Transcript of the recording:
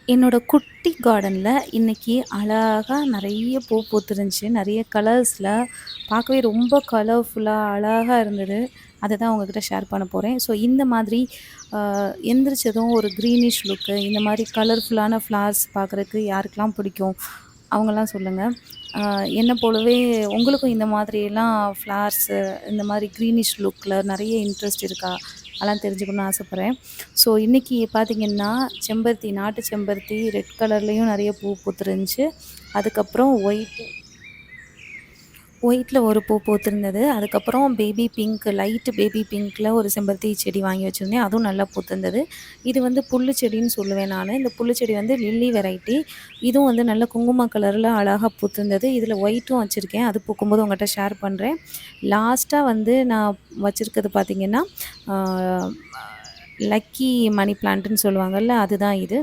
என்னோட குட்டி கார்டன்ல இன்னைக்கு அழகா நெறைய பூ பூத்திருந்துச்சு. நெறைய கலர்ஸ்ல பார்க்கவே ரொம்ப கலர்ஃபுல்லா அழகா இருந்தது. அத தான் உங்ககிட்ட ஷேர் பண்ண போறேன். ஸோ இந்த மாதிரி அ எந்திரிச்சதும் ஒரு க்ரீனிஷ் லுக்கு இந்த மாரி கலர்ஃபுல்லான ஃப்ளவர்ஸ் பார்க்குறக்கு யாருக்கெல்லாம் பிடிக்கும்? அவங்கலாம் சொல்லுங்க. அ என்ன போலவே உங்களுக்கும் இந்த மாதிரியெல்லாம் ஃப்ளவர்ஸு இந்த மாரி க்ரீனிஷ் லுக்ல நெறைய இன்ட்ரெஸ்ட் இருக்கா? அதெல்லாம் தெரிஞ்சுக்கணும்னு ஆசைப்பட்றேன். ஸோ இன்னைக்கு பார்த்தீங்கன்னா, செம்பருத்தி, நாட்டு செம்பருத்தி ரெட் கலர்லேயும் நெறைய பூ பூத்திருந்துச்சு. அதுக்கப்புறம் ஒயிட்ல ஒரு பூ பூத்திருந்தது. அதுக்கப்புறம் பேபி பிங்க், லைட் பேபி பிங்க்ல ஒரு செம்பருத்தி செடி வாங்கி வச்சிருந்தேன். அதுவும் நல்லா பூத்திருந்தது. இது வந்து புல்லு செடின்னு சொல்லுவேன் நானு. இந்த புல்லு செடி வந்து லில்லி வெரைட்டி. இதுவும் வந்து நல்ல குங்கும கலர்ல அழகா பூத்திருந்தது. இதில ஒயிட்டும் வச்சிருக்கேன். அது பூக்கும்போது உங்கள்ட்ட ஷேர் பண்றேன். லாஸ்ட்டா வந்து நான் வச்சிருக்கிறது பார்த்தீங்கன்னா, ஆ லக்கி மணி பிளான்ட்ன்னு சொல்லுவாங்கல்ல, அதுதான் இது.